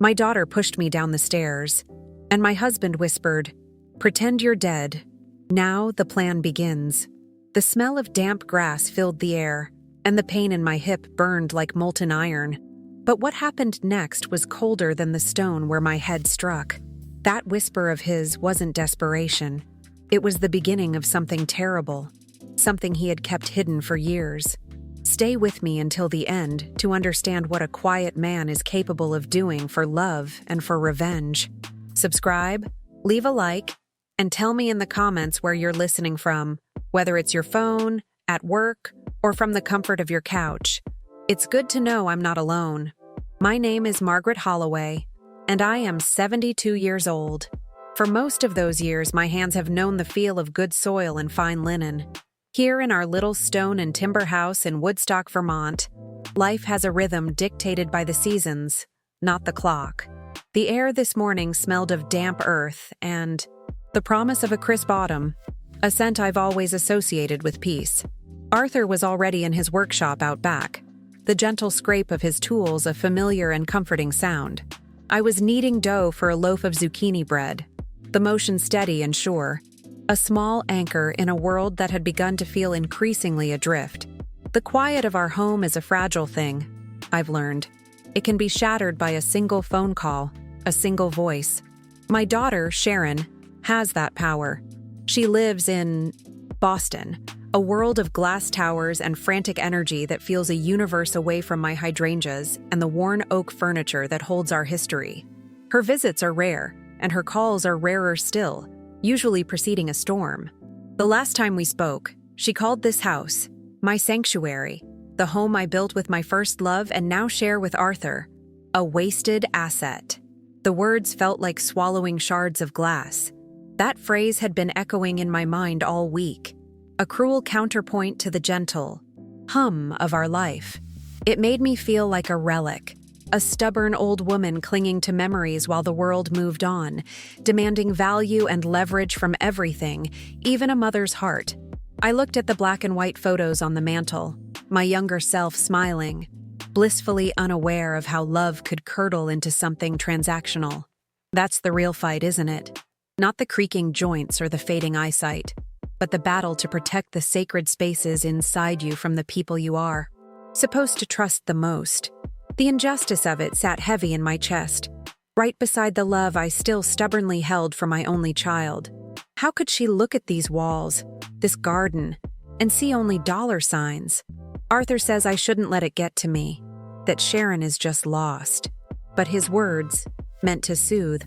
My daughter pushed me down the stairs, and my husband whispered, "Pretend you're dead. Now the plan begins." The smell of damp grass filled the air, and the pain in my hip burned like molten iron. But what happened next was colder than the stone where my head struck. That whisper of his wasn't desperation. It was the beginning of something terrible, something he had kept hidden for years. Stay with me until the end to understand what a quiet man is capable of doing for love and for revenge. Subscribe, leave a like, and tell me in the comments where you're listening from, whether it's your phone, at work, or from the comfort of your couch. It's good to know I'm not alone. My name is Margaret Holloway, and I am 72 years old. For most of those years, my hands have known the feel of good soil and fine linen. Here in our little stone and timber house in Woodstock, Vermont, life has a rhythm dictated by the seasons, not the clock. The air this morning smelled of damp earth and the promise of a crisp autumn, a scent I've always associated with peace. Arthur was already in his workshop out back, the gentle scrape of his tools a familiar and comforting sound. I was kneading dough for a loaf of zucchini bread, the motion steady and sure, a small anchor in a world that had begun to feel increasingly adrift. The quiet of our home is a fragile thing, I've learned. It can be shattered by a single phone call, a single voice. My daughter, Sharon, has that power. She lives in Boston, a world of glass towers and frantic energy that feels a universe away from my hydrangeas and the worn oak furniture that holds our history. Her visits are rare, and her calls are rarer still, usually preceding a storm. The last time we spoke, she called this house my sanctuary, the home I built with my first love and now share with Arthur, a wasted asset. The words felt like swallowing shards of glass. That phrase had been echoing in my mind all week, a cruel counterpoint to the gentle hum of our life. It made me feel like a relic, a stubborn old woman clinging to memories while the world moved on, demanding value and leverage from everything, even a mother's heart. I looked at the black and white photos on the mantle, my younger self smiling, blissfully unaware of how love could curdle into something transactional. That's the real fight, isn't it? Not the creaking joints or the fading eyesight, but the battle to protect the sacred spaces inside you from the people you are supposed to trust the most. The injustice of it sat heavy in my chest, right beside the love I still stubbornly held for my only child. How could she look at these walls, this garden, and see only dollar signs? Arthur says I shouldn't let it get to me, that Sharon is just lost. But his words, meant to soothe,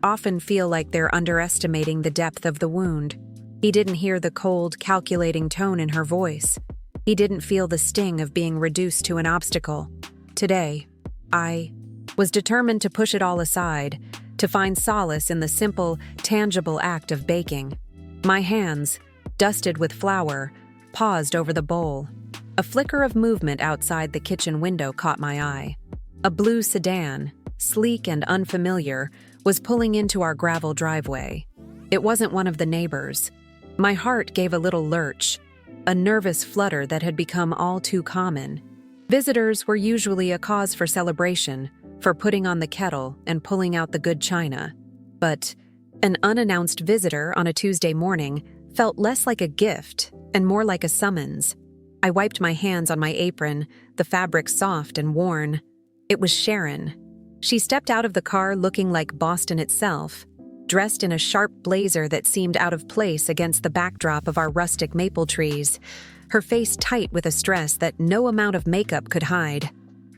often feel like they're underestimating the depth of the wound. He didn't hear the cold, calculating tone in her voice. He didn't feel the sting of being reduced to an obstacle. Today, I was determined to push it all aside, to find solace in the simple, tangible act of baking. My hands, dusted with flour, paused over the bowl. A flicker of movement outside the kitchen window caught my eye. A blue sedan, sleek and unfamiliar, was pulling into our gravel driveway. It wasn't one of the neighbors. My heart gave a little lurch, a nervous flutter that had become all too common. Visitors were usually a cause for celebration, for putting on the kettle and pulling out the good china. But an unannounced visitor on a Tuesday morning felt less like a gift and more like a summons. I wiped my hands on my apron, the fabric soft and worn. It was Sharon. She stepped out of the car looking like Boston itself, dressed in a sharp blazer that seemed out of place against the backdrop of our rustic maple trees, her face tight with a stress that no amount of makeup could hide.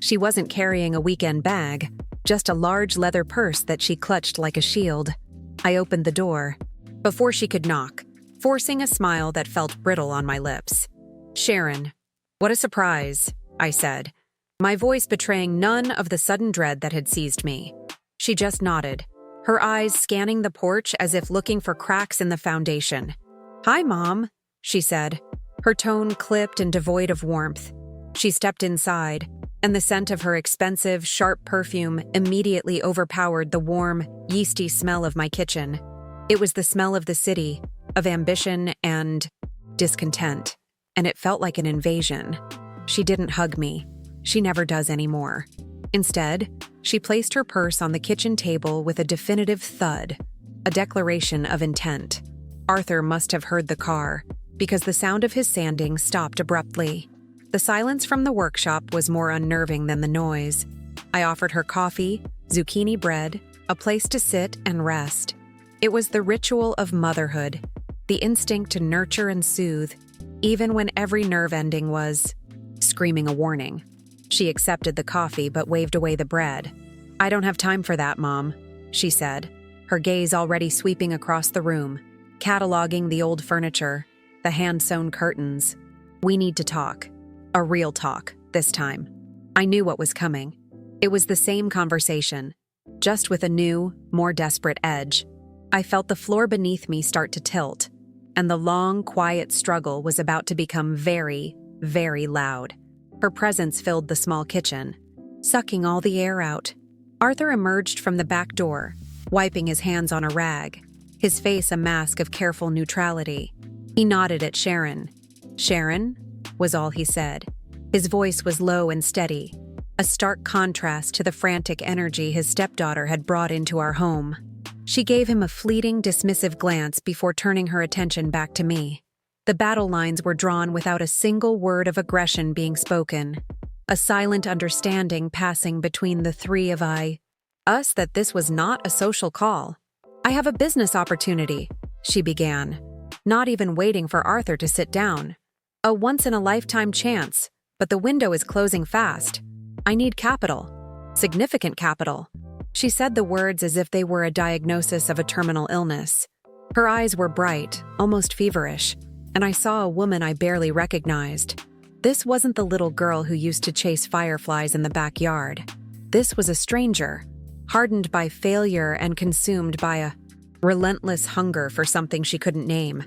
She wasn't carrying a weekend bag, just a large leather purse that she clutched like a shield. I opened the door, before she could knock, forcing a smile that felt brittle on my lips. "Sharon, what a surprise," I said, my voice betraying none of the sudden dread that had seized me. She just nodded, her eyes scanning the porch as if looking for cracks in the foundation. "Hi, Mom," she said, her tone clipped and devoid of warmth. She stepped inside, and the scent of her expensive, sharp perfume immediately overpowered the warm, yeasty smell of my kitchen. It was the smell of the city, of ambition and discontent, and it felt like an invasion. She didn't hug me. She never does anymore. Instead, She placed her purse on the kitchen table with a definitive thud, a declaration of intent. Arthur must have heard the car, because the sound of his sanding stopped abruptly. The silence from the workshop was more unnerving than the noise. I offered her coffee, zucchini bread, a place to sit and rest. It was the ritual of motherhood, the instinct to nurture and soothe, even when every nerve ending was screaming a warning. She accepted the coffee but waved away the bread. "I don't have time for that, Mom," she said, her gaze already sweeping across the room, cataloging the old furniture, the hand-sewn curtains. "We need to talk. A real talk, this time." I knew what was coming. It was the same conversation, just with a new, more desperate edge. I felt the floor beneath me start to tilt, and the long, quiet struggle was about to become very, very loud. Her presence filled the small kitchen, sucking all the air out. Arthur emerged from the back door, wiping his hands on a rag, his face a mask of careful neutrality. He nodded at Sharon. "Sharon?" was all he said. His voice was low and steady, a stark contrast to the frantic energy his stepdaughter had brought into our home. She gave him a fleeting, dismissive glance before turning her attention back to me. The battle lines were drawn without a single word of aggression being spoken, a silent understanding passing between the three of us that this was not a social call. "I have a business opportunity," she began, not even waiting for Arthur to sit down. "A once-in-a-lifetime chance, but the window is closing fast. I need capital. Significant capital." She said the words as if they were a diagnosis of a terminal illness. Her eyes were bright, almost feverish, and I saw a woman I barely recognized. This wasn't the little girl who used to chase fireflies in the backyard. This was a stranger, hardened by failure and consumed by a relentless hunger for something she couldn't name.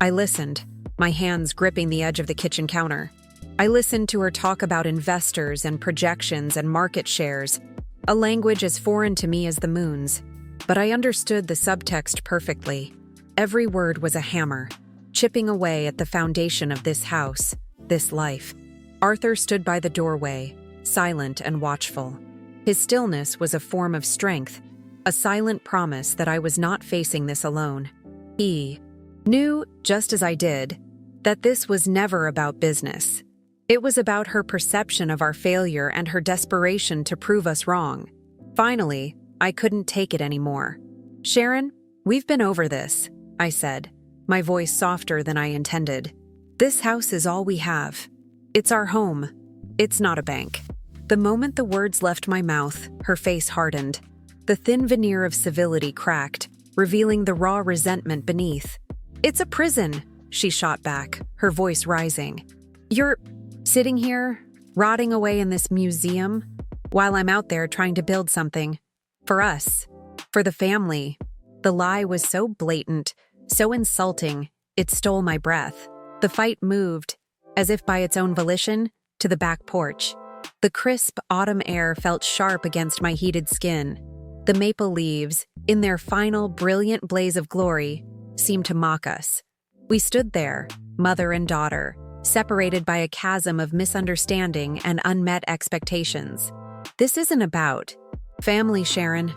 I listened, my hands gripping the edge of the kitchen counter. I listened to her talk about investors and projections and market shares, a language as foreign to me as the moon's. But I understood the subtext perfectly. Every word was a hammer, chipping away at the foundation of this house, this life. Arthur stood by the doorway, silent and watchful. His stillness was a form of strength, a silent promise that I was not facing this alone. He knew, just as I did, that this was never about business. It was about her perception of our failure and her desperation to prove us wrong. Finally, I couldn't take it anymore. "Sharon, we've been over this," I said, my voice softer than I intended. "This house is all we have. It's our home. It's not a bank." The moment the words left my mouth, her face hardened. The thin veneer of civility cracked, revealing the raw resentment beneath. "It's a prison," she shot back, her voice rising. "You're sitting here, rotting away in this museum, while I'm out there trying to build something. For us. For the family." The lie was so blatant, so insulting, it stole my breath. The fight moved, as if by its own volition, to the back porch. The crisp autumn air felt sharp against my heated skin. The maple leaves, in their final brilliant blaze of glory, seemed to mock us. We stood there, mother and daughter, separated by a chasm of misunderstanding and unmet expectations. "This isn't about family, Sharon.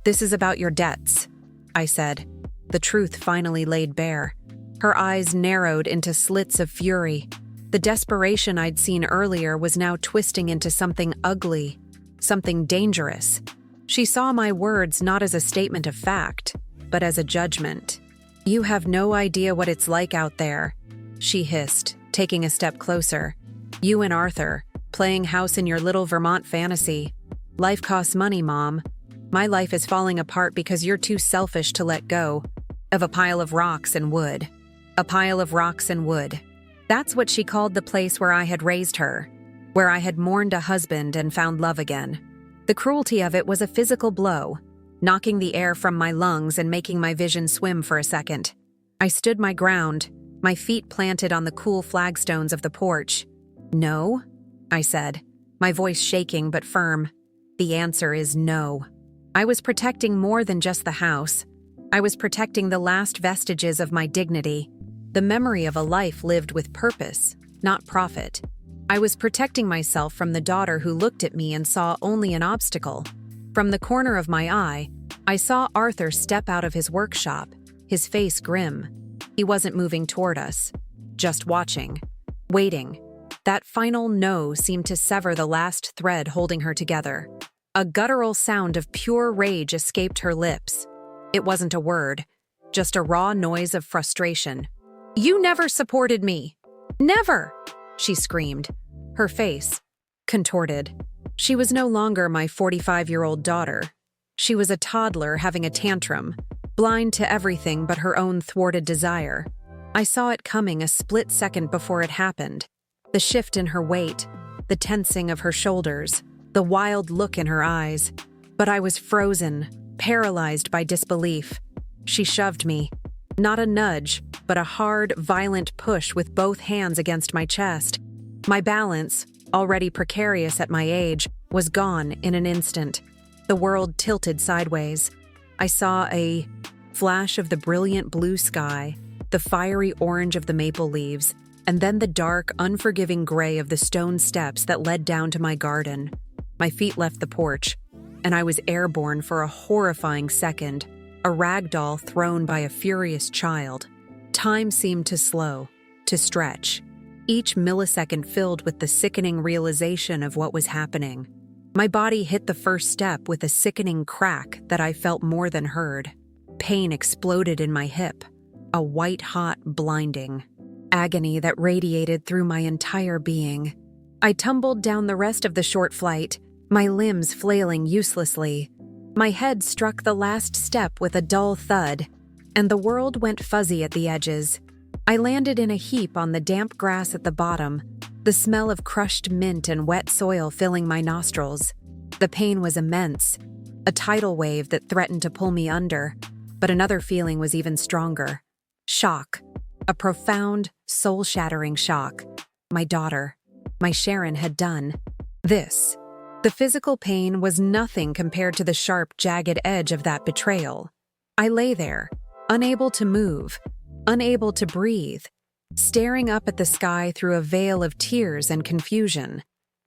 This is about your debts," I said. The truth finally laid bare. Her eyes narrowed into slits of fury. The desperation I'd seen earlier was now twisting into something ugly, something dangerous. She saw my words not as a statement of fact, but as a judgment. "You have no idea what it's like out there," she hissed, taking a step closer. "You and Arthur, playing house in your little Vermont fantasy. Life costs money, Mom. My life is falling apart because you're too selfish to let go of a pile of rocks and wood. A pile of rocks and wood." That's what she called the place where I had raised her, where I had mourned a husband and found love again. The cruelty of it was a physical blow, knocking the air from my lungs and making my vision swim for a second. I stood my ground, my feet planted on the cool flagstones of the porch. "No," I said, my voice shaking but firm. "The answer is no." I was protecting more than just the house. I was protecting the last vestiges of my dignity, the memory of a life lived with purpose, not profit. I was protecting myself from the daughter who looked at me and saw only an obstacle. From the corner of my eye, I saw Arthur step out of his workshop, his face grim. He wasn't moving toward us, just watching, waiting. That final no seemed to sever the last thread holding her together. A guttural sound of pure rage escaped her lips. It wasn't a word, just a raw noise of frustration. "You never supported me. Never!" she screamed, her face contorted. She was no longer my 45-year-old daughter. She was a toddler having a tantrum, blind to everything but her own thwarted desire. I saw it coming a split second before it happened. The shift in her weight, the tensing of her shoulders, the wild look in her eyes. But I was frozen, paralyzed by disbelief. She shoved me. Not a nudge, but a hard, violent push with both hands against my chest. My balance, already precarious at my age, was gone in an instant. The world tilted sideways. I saw a flash of the brilliant blue sky, the fiery orange of the maple leaves, and then the dark, unforgiving gray of the stone steps that led down to my garden. My feet left the porch, and I was airborne for a horrifying second, a rag doll thrown by a furious child. Time seemed to slow, to stretch, each millisecond filled with the sickening realization of what was happening. My body hit the first step with a sickening crack that I felt more than heard. Pain exploded in my hip, a white-hot blinding agony that radiated through my entire being. I tumbled down the rest of the short flight, my limbs flailing uselessly. My head struck the last step with a dull thud, and the world went fuzzy at the edges. I landed in a heap on the damp grass at the bottom, the smell of crushed mint and wet soil filling my nostrils. The pain was immense, a tidal wave that threatened to pull me under, but another feeling was even stronger. Shock. A profound, soul-shattering shock. My daughter, my Sharon, had done this. The physical pain was nothing compared to the sharp, jagged edge of that betrayal. I lay there, unable to move, unable to breathe, staring up at the sky through a veil of tears and confusion.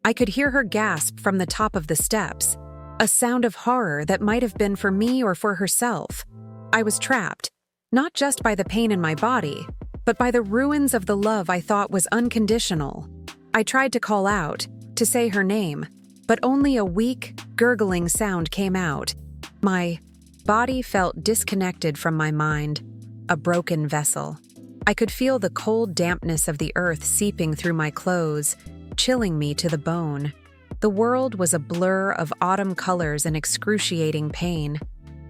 I could hear her gasp from the top of the steps, a sound of horror that might have been for me or for herself. I was trapped, not just by the pain in my body, but by the ruins of the love I thought was unconditional. I tried to call out, to say her name, but only a weak, gurgling sound came out. My body felt disconnected from my mind, a broken vessel. I could feel the cold dampness of the earth seeping through my clothes, chilling me to the bone. The world was a blur of autumn colors and excruciating pain.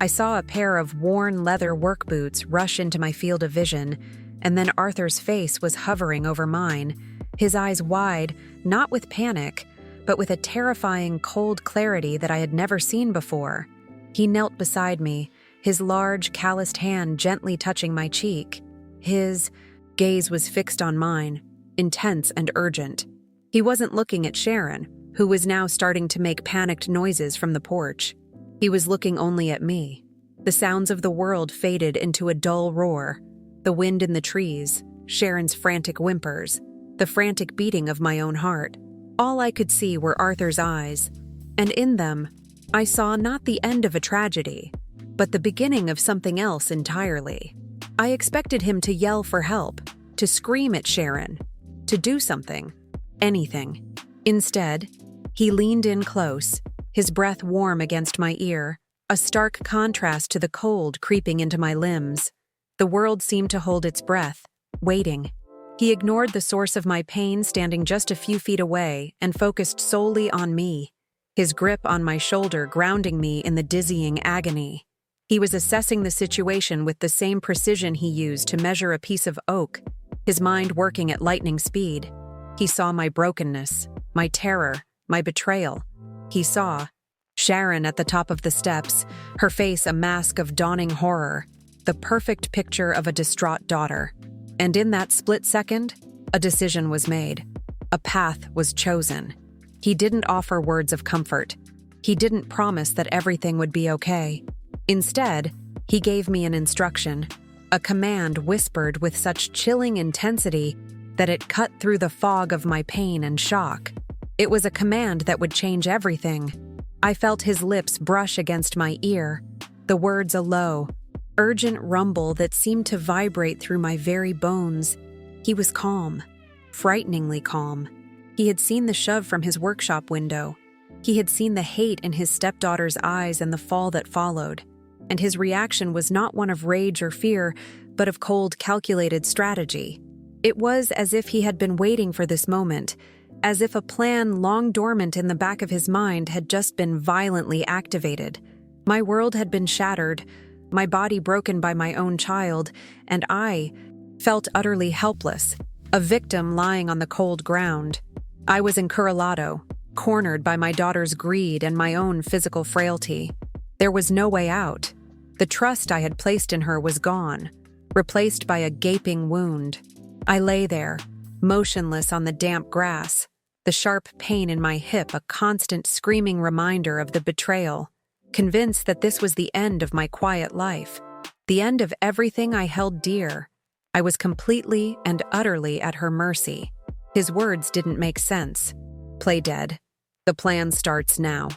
I saw a pair of worn leather work boots rush into my field of vision, and then Arthur's face was hovering over mine, his eyes wide, not with panic, but with a terrifying cold clarity that I had never seen before. He knelt beside me, his large, calloused hand gently touching my cheek. His gaze was fixed on mine, intense and urgent. He wasn't looking at Sharon, who was now starting to make panicked noises from the porch. He was looking only at me. The sounds of the world faded into a dull roar. The wind in the trees, Sharon's frantic whimpers, the frantic beating of my own heart. All I could see were Arthur's eyes, and in them, I saw not the end of a tragedy, but the beginning of something else entirely. I expected him to yell for help, to scream at Sharon, to do something, anything. Instead, he leaned in close, his breath warm against my ear, a stark contrast to the cold creeping into my limbs. The world seemed to hold its breath, waiting. He ignored the source of my pain standing just a few feet away and focused solely on me, his grip on my shoulder grounding me in the dizzying agony. He was assessing the situation with the same precision he used to measure a piece of oak, his mind working at lightning speed. He saw my brokenness, my terror, my betrayal. He saw Sharon at the top of the steps, her face a mask of dawning horror, the perfect picture of a distraught daughter. And in that split second, a decision was made. A path was chosen. He didn't offer words of comfort. He didn't promise that everything would be okay. Instead, he gave me an instruction, a command whispered with such chilling intensity that it cut through the fog of my pain and shock. It was a command that would change everything. I felt his lips brush against my ear, the words a low, urgent rumble that seemed to vibrate through my very bones. He was calm, frighteningly calm. He had seen the shove from his workshop window. He had seen the hate in his stepdaughter's eyes and the fall that followed. And his reaction was not one of rage or fear, but of cold, calculated strategy. It was as if he had been waiting for this moment, as if a plan long dormant in the back of his mind had just been violently activated. My world had been shattered, my body broken by my own child, and I felt utterly helpless, a victim lying on the cold ground. I was encurralado, cornered by my daughter's greed and my own physical frailty. There was no way out. The trust I had placed in her was gone, replaced by a gaping wound. I lay there, motionless on the damp grass, the sharp pain in my hip a constant screaming reminder of the betrayal, convinced that this was the end of my quiet life, the end of everything I held dear. I was completely and utterly at her mercy. His words didn't make sense. Play dead. The plan starts now.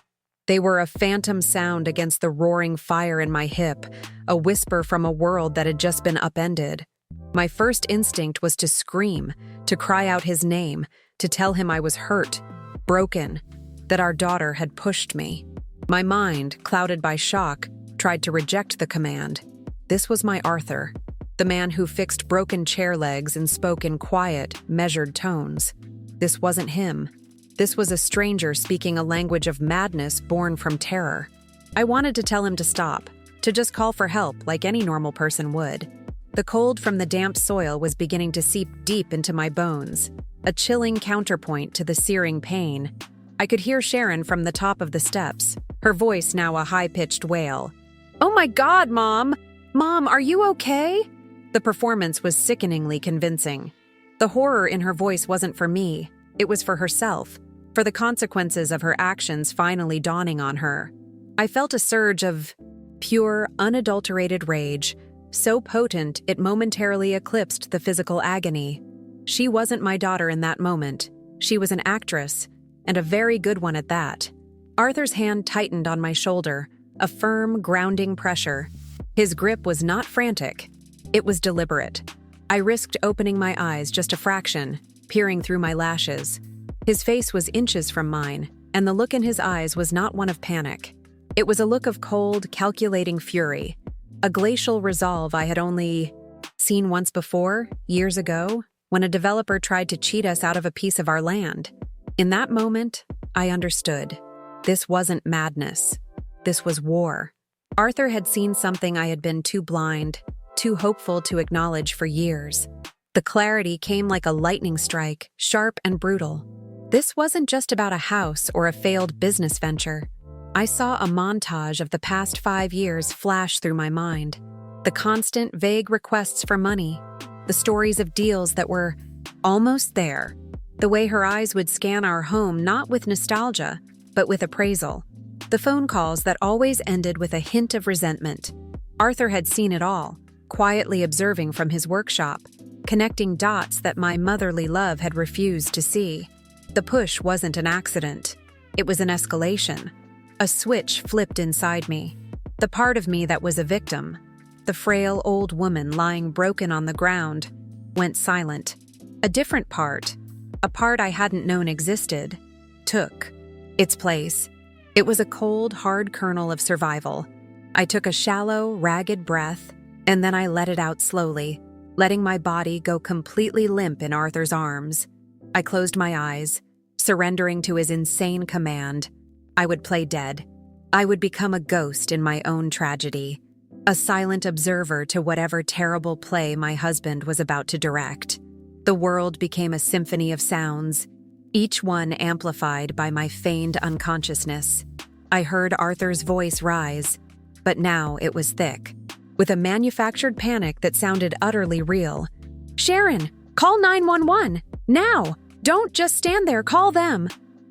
They were a phantom sound against the roaring fire in my hip, a whisper from a world that had just been upended. My first instinct was to scream, to cry out his name, to tell him I was hurt, broken, that our daughter had pushed me. My mind, clouded by shock, tried to reject the command. This was my Arthur, the man who fixed broken chair legs and spoke in quiet, measured tones. This wasn't him. This was a stranger speaking a language of madness born from terror. I wanted to tell him to stop, to just call for help like any normal person would. The cold from the damp soil was beginning to seep deep into my bones, a chilling counterpoint to the searing pain. I could hear Sharon from the top of the steps, her voice now a high-pitched wail. "Oh my God, Mom! Mom, are you okay?" The performance was sickeningly convincing. The horror in her voice wasn't for me, it was for herself, for the consequences of her actions finally dawning on her. I felt a surge of pure, unadulterated rage, so potent it momentarily eclipsed the physical agony. She wasn't my daughter in that moment. She was an actress, and a very good one at that. Arthur's hand tightened on my shoulder, a firm, grounding pressure. His grip was not frantic. It was deliberate. I risked opening my eyes just a fraction, peering through my lashes. His face was inches from mine, and the look in his eyes was not one of panic. It was a look of cold, calculating fury, a glacial resolve I had only seen once before, years ago, when a developer tried to cheat us out of a piece of our land. In that moment, I understood. This wasn't madness. This was war. Arthur had seen something I had been too blind, too hopeful to acknowledge for years. The clarity came like a lightning strike, sharp and brutal. This wasn't just about a house or a failed business venture. I saw a montage of the past 5 years flash through my mind. The constant, vague requests for money. The stories of deals that were almost there. The way her eyes would scan our home not with nostalgia, but with appraisal. The phone calls that always ended with a hint of resentment. Arthur had seen it all, quietly observing from his workshop, connecting dots that my motherly love had refused to see. The push wasn't an accident. It was an escalation. A switch flipped inside me. The part of me that was a victim, the frail old woman lying broken on the ground, went silent. A different part, a part I hadn't known existed, took its place. It was a cold, hard kernel of survival. I took a shallow, ragged breath, and then I let it out slowly, letting my body go completely limp in Arthur's arms. I closed my eyes, surrendering to his insane command. I would play dead. I would become a ghost in my own tragedy, a silent observer to whatever terrible play my husband was about to direct. The world became a symphony of sounds, each one amplified by my feigned unconsciousness. I heard Arthur's voice rise, but now it was thick, with a manufactured panic that sounded utterly real. "Sharon, call 911, now! Don't just stand there, call them!"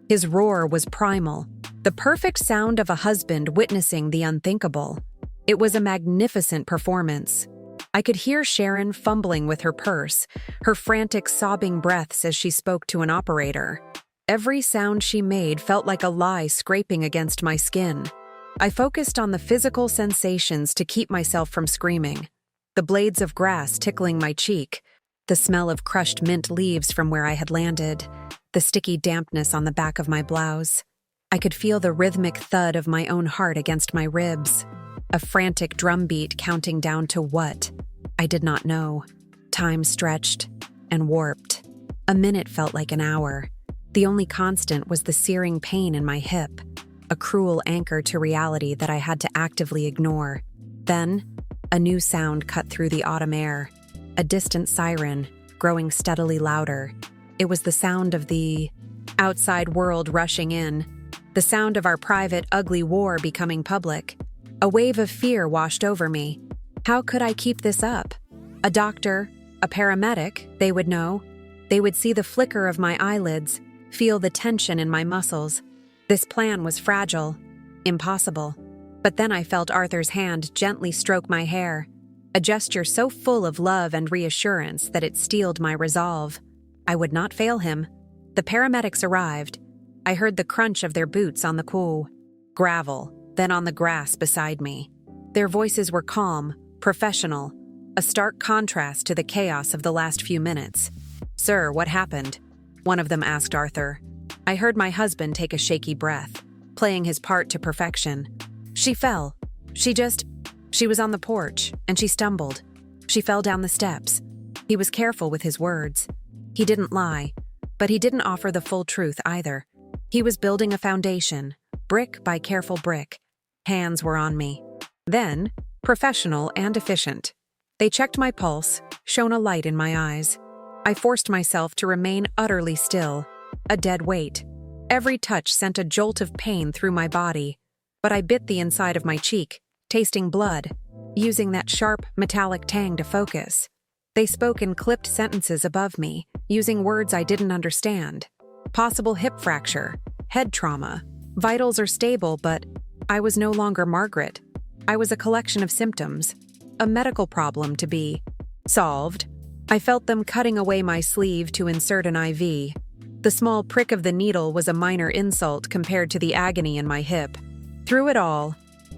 His roar was primal, the perfect sound of a husband witnessing the unthinkable. It was a magnificent performance. I could hear Sharon fumbling with her purse, her frantic sobbing breaths as she spoke to an operator. Every sound she made felt like a lie scraping against my skin. I focused on the physical sensations to keep myself from screaming. The blades of grass tickling my cheek, the smell of crushed mint leaves from where I had landed, the sticky dampness on the back of my blouse. I could feel the rhythmic thud of my own heart against my ribs, a frantic drumbeat counting down to what? I did not know. Time stretched and warped. A minute felt like an hour. The only constant was the searing pain in my hip, a cruel anchor to reality that I had to actively ignore. Then, a new sound cut through the autumn air, a distant siren, growing steadily louder. It was the sound of the outside world rushing in, the sound of our private, ugly war becoming public. A wave of fear washed over me. How could I keep this up? A doctor, a paramedic, they would know. They would see the flicker of my eyelids, feel the tension in my muscles. This plan was fragile, impossible. But then I felt Arthur's hand gently stroke my hair, a gesture so full of love and reassurance that it steeled my resolve. I would not fail him. The paramedics arrived. I heard the crunch of their boots on the cool gravel, then on the grass beside me. Their voices were calm, professional, a stark contrast to the chaos of the last few minutes. "Sir, what happened?" one of them asked Arthur. I heard my husband take a shaky breath, playing his part to perfection. "She fell. She was on the porch, and she stumbled. She fell down the steps." He was careful with his words. He didn't lie, but he didn't offer the full truth either. He was building a foundation, brick by careful brick. Hands were on me. Then, professional and efficient. They checked my pulse, shone a light in my eyes. I forced myself to remain utterly still, a dead weight. Every touch sent a jolt of pain through my body, but I bit the inside of my cheek, tasting blood, using that sharp, metallic tang to focus. They spoke in clipped sentences above me, using words I didn't understand. Possible hip fracture, head trauma, vitals are stable, but I was no longer Margaret. I was a collection of symptoms, a medical problem to be solved. I felt them cutting away my sleeve to insert an IV. The small prick of the needle was a minor insult compared to the agony in my hip. Through it all,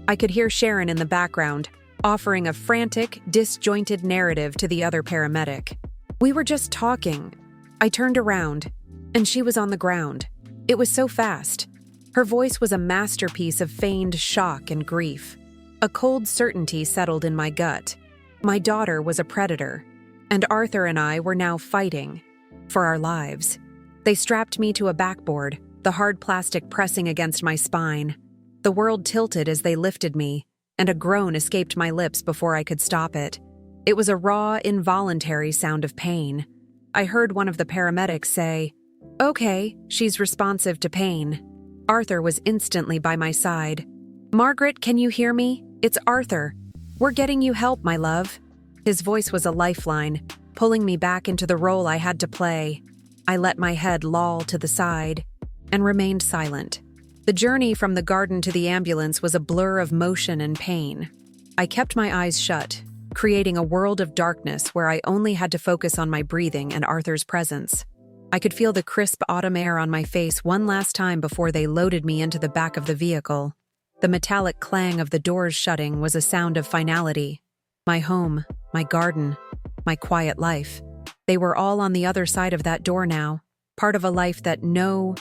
I could hear Sharon in the background, offering a frantic, disjointed narrative to the other paramedic. We were just talking. I turned around, and she was on the ground. It was so fast. Her voice was a masterpiece of feigned shock and grief. A cold certainty settled in my gut. My daughter was a predator, and Arthur and I were now fighting for our lives. They strapped me to a backboard, the hard plastic pressing against my spine. The world tilted as they lifted me, and a groan escaped my lips before I could stop it. It was a raw, involuntary sound of pain. I heard one of the paramedics say, "Okay, she's responsive to pain." Arthur was instantly by my side. "Margaret, can you hear me? It's Arthur. We're getting you help, my love." His voice was a lifeline, pulling me back into the role I had to play. I let my head loll to the side and remained silent. The journey from the garden to the ambulance was a blur of motion and pain. I kept my eyes shut, creating a world of darkness where I only had to focus on my breathing and Arthur's presence. I could feel the crisp autumn air on my face one last time before they loaded me into the back of the vehicle. The metallic clang of the doors shutting was a sound of finality. My home, my garden, my quiet life. They were all on the other side of that door now, part of a life that no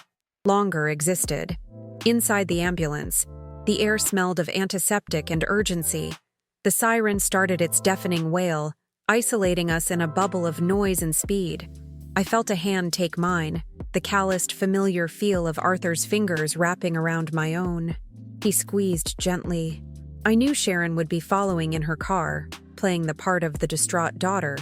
longer existed. Inside the ambulance, the air smelled of antiseptic and urgency. The siren started its deafening wail, isolating us in a bubble of noise and speed. I felt a hand take mine, the calloused, familiar feel of Arthur's fingers wrapping around my own. He squeezed gently. I knew Sharon would be following in her car, playing the part of the distraught daughter.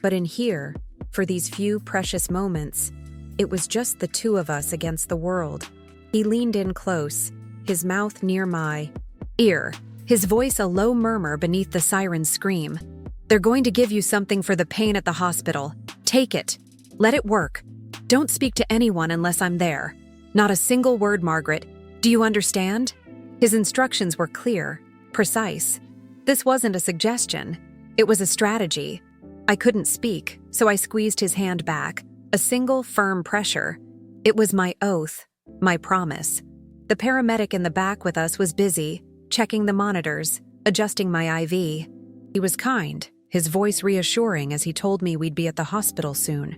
But in here, for these few precious moments, it was just the two of us against the world. He leaned in close, his mouth near my ear, his voice a low murmur beneath the siren's scream. "They're going to give you something for the pain at the hospital. Take it. Let it work. Don't speak to anyone unless I'm there. Not a single word, Margaret. Do you understand?" His instructions were clear, precise. This wasn't a suggestion. It was a strategy. I couldn't speak, so I squeezed his hand back, a single firm pressure. It was my oath, my promise. The paramedic in the back with us was busy, checking the monitors, adjusting my IV. He was kind, his voice reassuring as he told me we'd be at the hospital soon.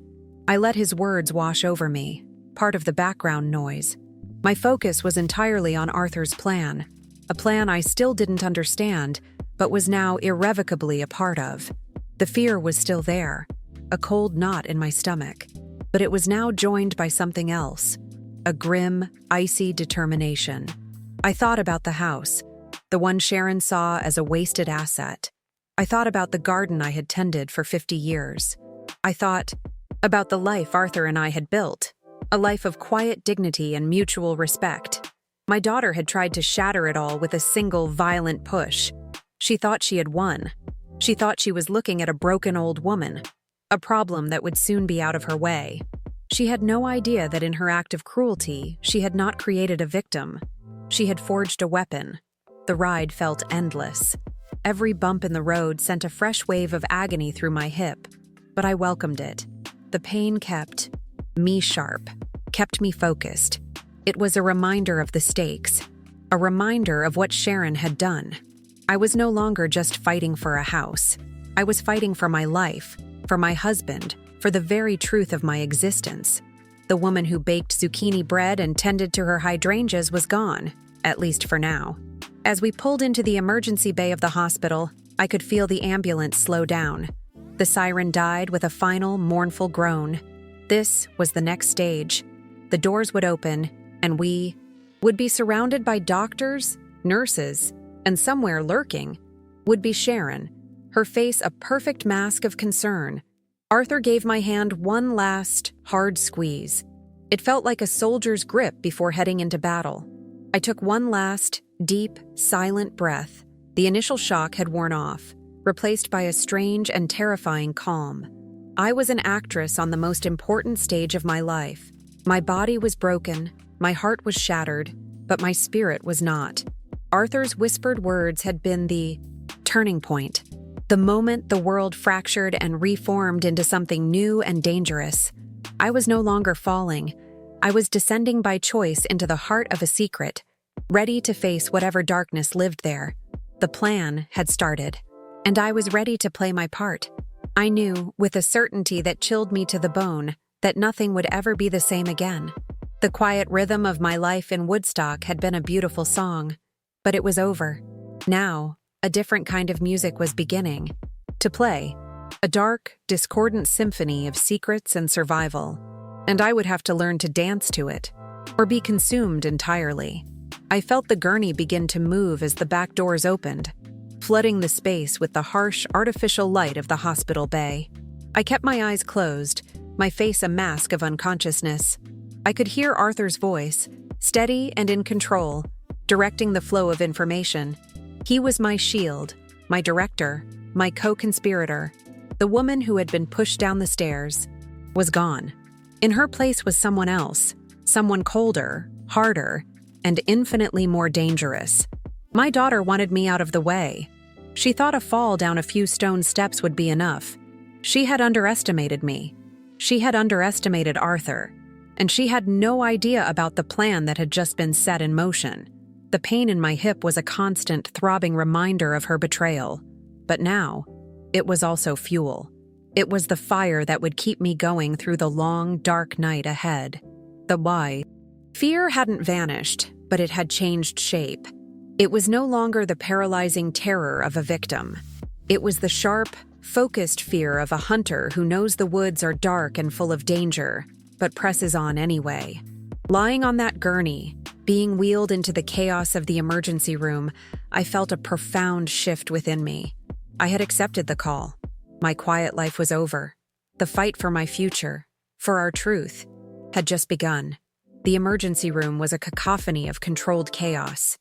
I let his words wash over me, part of the background noise. My focus was entirely on Arthur's plan, a plan I still didn't understand, but was now irrevocably a part of. The fear was still there, a cold knot in my stomach, but it was now joined by something else, a grim, icy determination. I thought about the house, the one Sharon saw as a wasted asset. I thought about the garden I had tended for 50 years. I thought about the life Arthur and I had built, a life of quiet dignity and mutual respect. My daughter had tried to shatter it all with a single violent push. She thought she had won. She thought she was looking at a broken old woman, a problem that would soon be out of her way. She had no idea that in her act of cruelty, she had not created a victim. She had forged a weapon. The ride felt endless. Every bump in the road sent a fresh wave of agony through my hip, but I welcomed it. The pain kept me sharp, kept me focused. It was a reminder of the stakes, a reminder of what Sharon had done. I was no longer just fighting for a house. I was fighting for my life, for my husband, for the very truth of my existence. The woman who baked zucchini bread and tended to her hydrangeas was gone, at least for now. As we pulled into the emergency bay of the hospital, I could feel the ambulance slow down. The siren died with a final, mournful groan. This was the next stage. The doors would open, and we would be surrounded by doctors, nurses, and somewhere lurking would be Sharon, her face a perfect mask of concern. Arthur gave my hand one last, hard squeeze. It felt like a soldier's grip before heading into battle. I took one last, deep, silent breath. The initial shock had worn off, replaced by a strange and terrifying calm. I was an actress on the most important stage of my life. My body was broken, my heart was shattered, but my spirit was not. Arthur's whispered words had been the turning point, the moment the world fractured and reformed into something new and dangerous. I was no longer falling. I was descending by choice into the heart of a secret, ready to face whatever darkness lived there. The plan had started, and I was ready to play my part. I knew, with a certainty that chilled me to the bone, that nothing would ever be the same again. The quiet rhythm of my life in Woodstock had been a beautiful song, but it was over. Now, a different kind of music was beginning to play, a dark, discordant symphony of secrets and survival, and I would have to learn to dance to it, or be consumed entirely. I felt the gurney begin to move as the back doors opened, flooding the space with the harsh, artificial light of the hospital bay. I kept my eyes closed, my face a mask of unconsciousness. I could hear Arthur's voice, steady and in control, directing the flow of information. He was my shield, my director, my co-conspirator. The woman who had been pushed down the stairs was gone. In her place was someone else, someone colder, harder, and infinitely more dangerous. My daughter wanted me out of the way. She thought a fall down a few stone steps would be enough. She had underestimated me. She had underestimated Arthur, and she had no idea about the plan that had just been set in motion. The pain in my hip was a constant, throbbing reminder of her betrayal. But now, it was also fuel. It was the fire that would keep me going through the long, dark night ahead. The why. Fear hadn't vanished, but it had changed shape. It was no longer the paralyzing terror of a victim. It was the sharp, focused fear of a hunter who knows the woods are dark and full of danger, but presses on anyway. Lying on that gurney, being wheeled into the chaos of the emergency room, I felt a profound shift within me. I had accepted the call. My quiet life was over. The fight for my future, for our truth, had just begun. The emergency room was a cacophony of controlled chaos.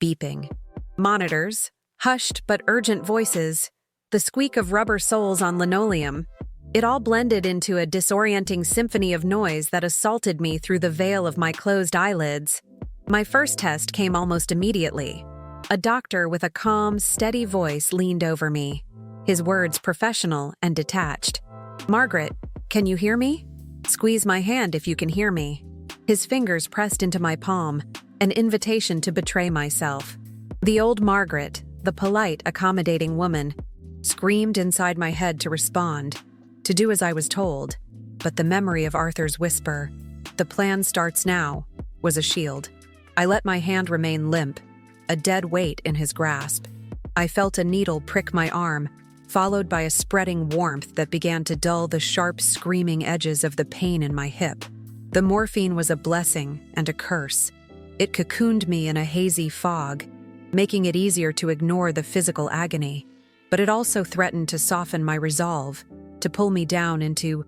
Beeping. Monitors, hushed but urgent voices, the squeak of rubber soles on linoleum. It all blended into a disorienting symphony of noise that assaulted me through the veil of my closed eyelids. My first test came almost immediately. A doctor with a calm, steady voice leaned over me, his words professional and detached. "Margaret, can you hear me? Squeeze my hand if you can hear me." His fingers pressed into my palm, an invitation to betray myself. The old Margaret, the polite, accommodating woman, screamed inside my head to respond, to do as I was told, but the memory of Arthur's whisper, "The plan starts now," was a shield. I let my hand remain limp, a dead weight in his grasp. I felt a needle prick my arm, followed by a spreading warmth that began to dull the sharp, screaming edges of the pain in my hip. The morphine was a blessing and a curse. It cocooned me in a hazy fog, making it easier to ignore the physical agony, but it also threatened to soften my resolve, to pull me down into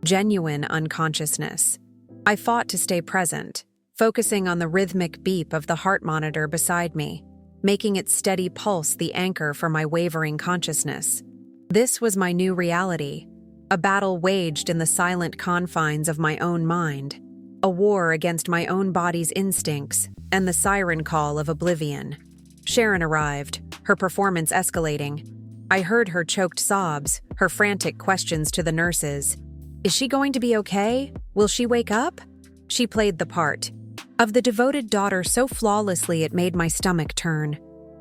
genuine unconsciousness. I fought to stay present, focusing on the rhythmic beep of the heart monitor beside me, making its steady pulse the anchor for my wavering consciousness. This was my new reality, a battle waged in the silent confines of my own mind, a war against my own body's instincts and the siren call of oblivion. Sharon arrived, her performance escalating. I heard her choked sobs, her frantic questions to the nurses. Is she going to be okay? Will she wake up? She played the part of the devoted daughter so flawlessly it made my stomach turn.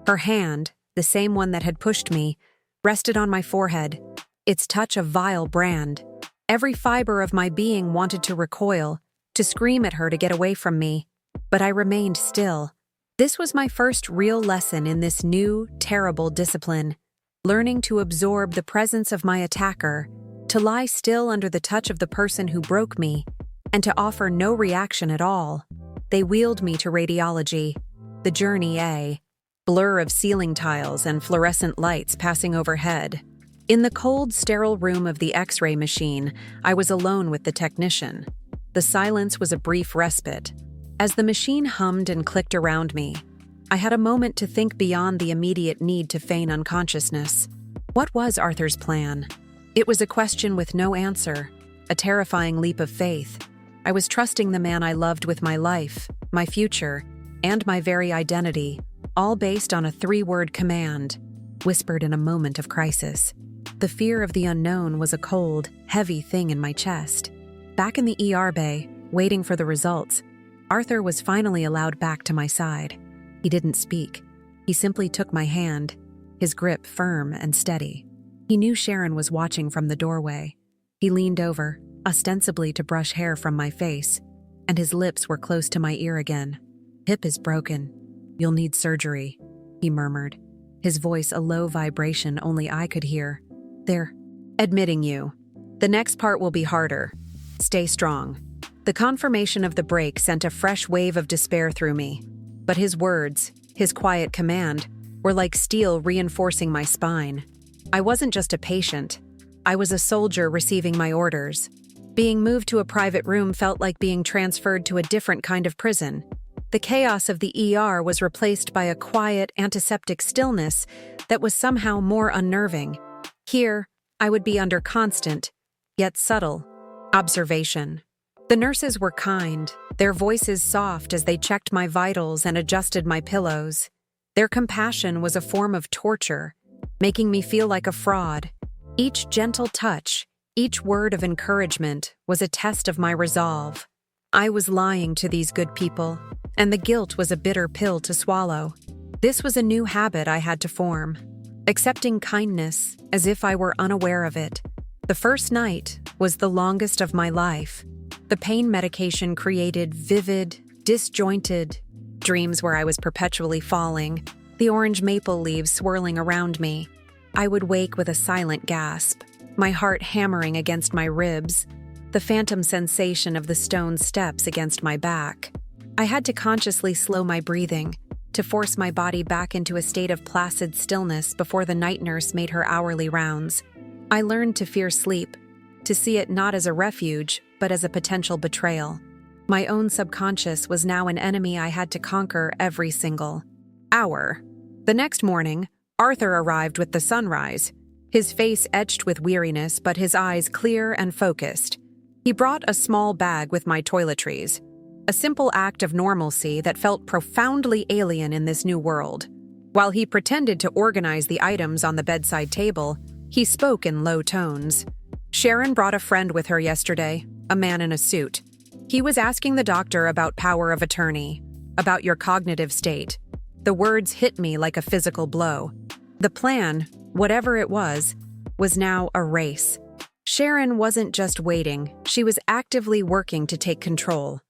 Her hand, the same one that had pushed me, rested on my forehead, its touch a vile brand. Every fiber of my being wanted to recoil, to scream at her to get away from me, but I remained still. This was my first real lesson in this new, terrible discipline, learning to absorb the presence of my attacker, to lie still under the touch of the person who broke me, and to offer no reaction at all. They wheeled me to radiology, the journey a blur of ceiling tiles and fluorescent lights passing overhead. In the cold, sterile room of the X-ray machine, I was alone with the technician. The silence was a brief respite. As the machine hummed and clicked around me, I had a moment to think beyond the immediate need to feign unconsciousness. What was Arthur's plan? It was a question with no answer, a terrifying leap of faith. I was trusting the man I loved with my life, my future, and my very identity, all based on a 3-word command, whispered in a moment of crisis. The fear of the unknown was a cold, heavy thing in my chest. Back in the ER bay, waiting for the results, Arthur was finally allowed back to my side. He didn't speak. He simply took my hand, his grip firm and steady. He knew Sharon was watching from the doorway. He leaned over, ostensibly to brush hair from my face, and his lips were close to my ear again. "Hip is broken. You'll need surgery," he murmured, his voice a low vibration only I could hear. "They're admitting you. The next part will be harder. Stay strong." The confirmation of the break sent a fresh wave of despair through me. But his words, his quiet command, were like steel reinforcing my spine. I wasn't just a patient. I was a soldier receiving my orders. Being moved to a private room felt like being transferred to a different kind of prison. The chaos of the ER was replaced by a quiet, antiseptic stillness that was somehow more unnerving. Here, I would be under constant, yet subtle, observation. The nurses were kind, their voices soft as they checked my vitals and adjusted my pillows. Their compassion was a form of torture, making me feel like a fraud. Each gentle touch, each word of encouragement was a test of my resolve. I was lying to these good people, and the guilt was a bitter pill to swallow. This was a new habit I had to form, accepting kindness as if I were unaware of it. The first night was the longest of my life. The pain medication created vivid, disjointed dreams where I was perpetually falling, the orange maple leaves swirling around me. I would wake with a silent gasp, my heart hammering against my ribs, the phantom sensation of the stone steps against my back. I had to consciously slow my breathing, to force my body back into a state of placid stillness before the night nurse made her hourly rounds. I learned to fear sleep, to see it not as a refuge, but as a potential betrayal. My own subconscious was now an enemy I had to conquer every single hour. The next morning, Arthur arrived with the sunrise, his face etched with weariness but his eyes clear and focused. He brought a small bag with my toiletries, a simple act of normalcy that felt profoundly alien in this new world. While he pretended to organize the items on the bedside table, he spoke in low tones. "Sharon brought a friend with her yesterday, a man in a suit. He was asking the doctor about power of attorney, about your cognitive state. The words hit me like a physical blow. The plan, whatever it was now a race. Sharon wasn't just waiting, she was actively working to take control.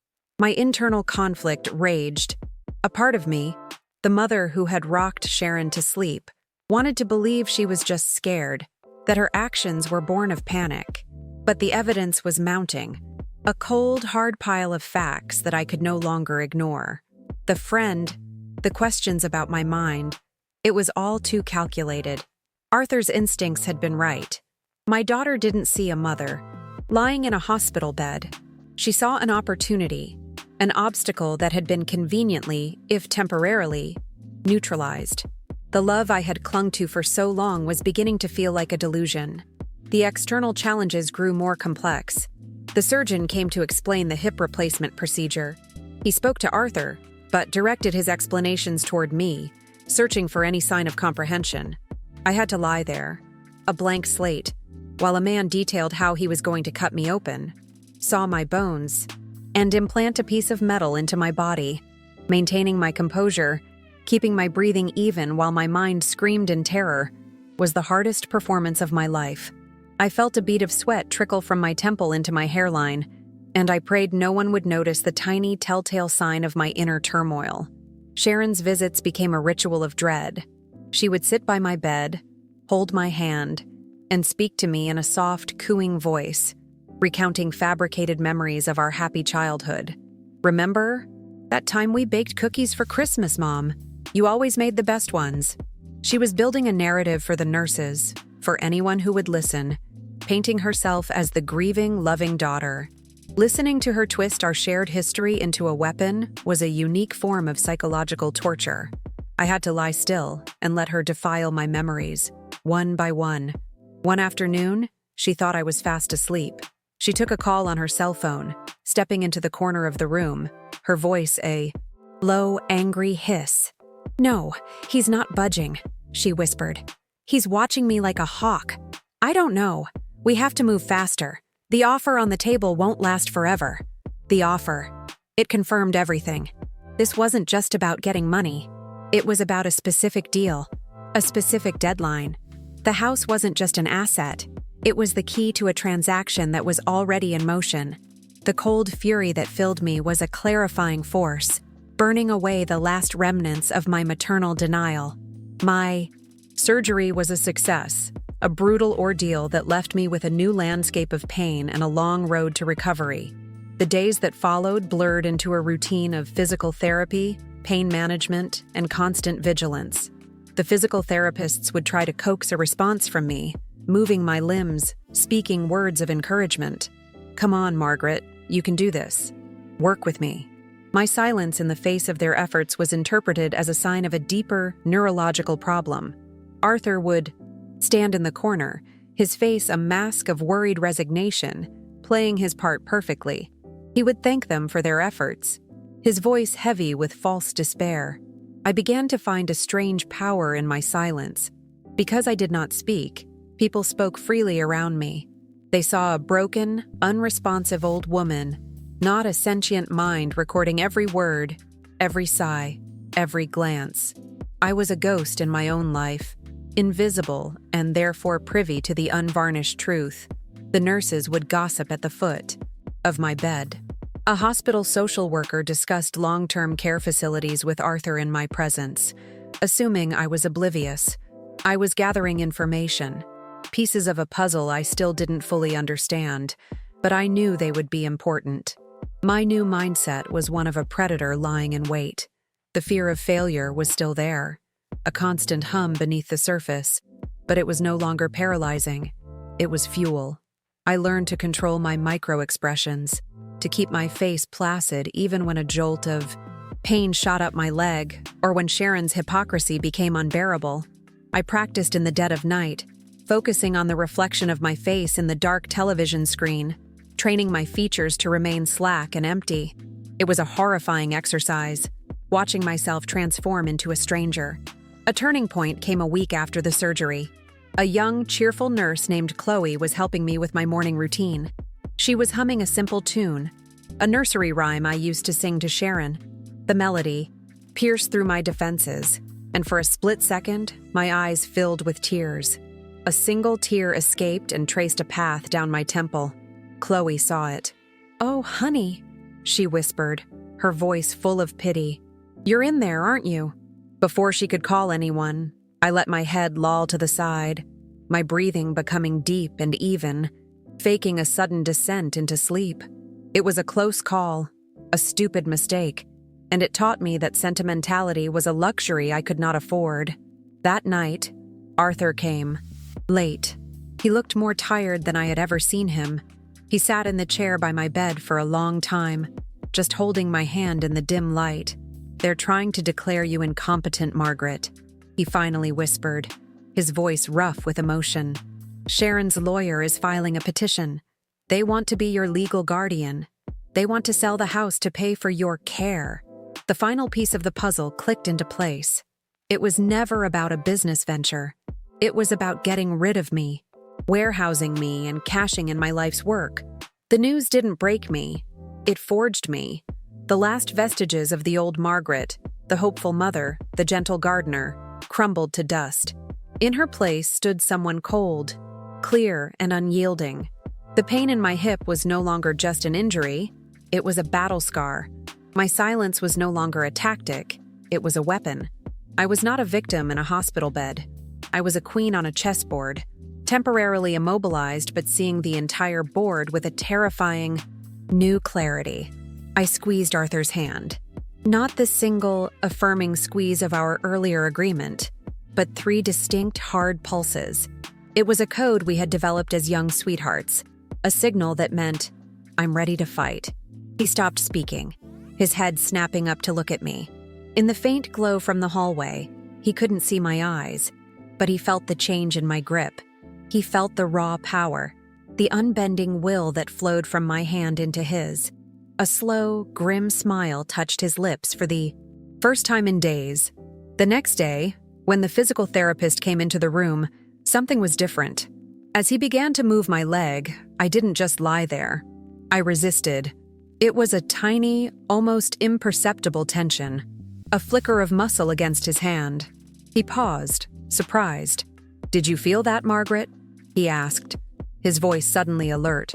My internal conflict raged. A part of me, the mother who had rocked Sharon to sleep, wanted to believe she was just scared, that her actions were born of panic. But the evidence was mounting. A cold, hard pile of facts that I could no longer ignore. The friend, the questions about my mind, it was all too calculated. Arthur's instincts had been right. My daughter didn't see a mother. Lying in a hospital bed, she saw an opportunity, an obstacle that had been conveniently, if temporarily, neutralized. The love I had clung to for so long was beginning to feel like a delusion. The external challenges grew more complex. The surgeon came to explain the hip replacement procedure. He spoke to Arthur, but directed his explanations toward me, searching for any sign of comprehension. I had to lie there, a blank slate, while a man detailed how he was going to cut me open, saw my bones, and implant a piece of metal into my body, maintaining my composure, keeping my breathing even while my mind screamed in terror, was the hardest performance of my life. I felt a bead of sweat trickle from my temple into my hairline, and I prayed no one would notice the tiny telltale sign of my inner turmoil. Sharon's visits became a ritual of dread. She would sit by my bed, hold my hand, and speak to me in a soft, cooing voice, recounting fabricated memories of our happy childhood. "Remember? That time we baked cookies for Christmas, Mom. You always made the best ones." She was building a narrative for the nurses, for anyone who would listen, painting herself as the grieving, loving daughter. Listening to her twist our shared history into a weapon was a unique form of psychological torture. I had to lie still and let her defile my memories, one by one. One afternoon, she thought I was fast asleep. She took a call on her cell phone, stepping into the corner of the room, her voice a low, angry hiss. "No, he's not budging," she whispered. "He's watching me like a hawk. I don't know. We have to move faster. The offer on the table won't last forever." The offer. It confirmed everything. This wasn't just about getting money. It was about a specific deal, a specific deadline. The house wasn't just an asset. It was the key to a transaction that was already in motion. The cold fury that filled me was a clarifying force, burning away the last remnants of my maternal denial. My surgery was a success, a brutal ordeal that left me with a new landscape of pain and a long road to recovery. The days that followed blurred into a routine of physical therapy, pain management, and constant vigilance. The physical therapists would try to coax a response from me, moving my limbs, speaking words of encouragement. "Come on, Margaret, you can do this. Work with me." My silence in the face of their efforts was interpreted as a sign of a deeper neurological problem. Arthur would stand in the corner, his face a mask of worried resignation, playing his part perfectly. He would thank them for their efforts, his voice heavy with false despair. I began to find a strange power in my silence. Because I did not speak, people spoke freely around me. They saw a broken, unresponsive old woman, not a sentient mind recording every word, every sigh, every glance. I was a ghost in my own life, invisible and therefore privy to the unvarnished truth. The nurses would gossip at the foot of my bed. A hospital social worker discussed long-term care facilities with Arthur in my presence, assuming I was oblivious. I was gathering information, pieces of a puzzle I still didn't fully understand, but I knew they would be important. My new mindset was one of a predator lying in wait. The fear of failure was still there, a constant hum beneath the surface, but it was no longer paralyzing. It was fuel. I learned to control my micro-expressions, to keep my face placid even when a jolt of pain shot up my leg or when Sharon's hypocrisy became unbearable. I practiced in the dead of night, focusing on the reflection of my face in the dark television screen, training my features to remain slack and empty. It was a horrifying exercise, watching myself transform into a stranger. A turning point came a week after the surgery. A young, cheerful nurse named Chloe was helping me with my morning routine. She was humming a simple tune, a nursery rhyme I used to sing to Sharon. The melody pierced through my defenses, and for a split second, my eyes filled with tears. A single tear escaped and traced a path down my temple. Chloe saw it. "Oh, honey," she whispered, her voice full of pity. "You're in there, aren't you?" Before she could call anyone, I let my head loll to the side, my breathing becoming deep and even, faking a sudden descent into sleep. It was a close call, a stupid mistake, and it taught me that sentimentality was a luxury I could not afford. That night, Arthur came. Late. He looked more tired than I had ever seen him. He sat in the chair by my bed for a long time, just holding my hand in the dim light. "They're trying to declare you incompetent, Margaret," he finally whispered, his voice rough with emotion. "Sharon's lawyer is filing a petition. They want to be your legal guardian. They want to sell the house to pay for your care." The final piece of the puzzle clicked into place. It was never about a business venture. It was about getting rid of me, warehousing me, and cashing in my life's work. The news didn't break me. It forged me. The last vestiges of the old Margaret, the hopeful mother, the gentle gardener, crumbled to dust. In her place stood someone cold, clear, and unyielding. The pain in my hip was no longer just an injury. It was a battle scar. My silence was no longer a tactic. It was a weapon. I was not a victim in a hospital bed. I was a queen on a chessboard, temporarily immobilized but seeing the entire board with a terrifying, new clarity. I squeezed Arthur's hand. Not the single, affirming squeeze of our earlier agreement, but 3 distinct, hard pulses. It was a code we had developed as young sweethearts, a signal that meant, "I'm ready to fight." He stopped speaking, his head snapping up to look at me. In the faint glow from the hallway, he couldn't see my eyes, but he felt the change in my grip. He felt the raw power, the unbending will that flowed from my hand into his. A slow, grim smile touched his lips for the first time in days. The next day, when the physical therapist came into the room, something was different. As he began to move my leg, I didn't just lie there. I resisted. It was a tiny, almost imperceptible tension, a flicker of muscle against his hand. He paused, surprised. "Did you feel that, Margaret?" he asked, his voice suddenly alert.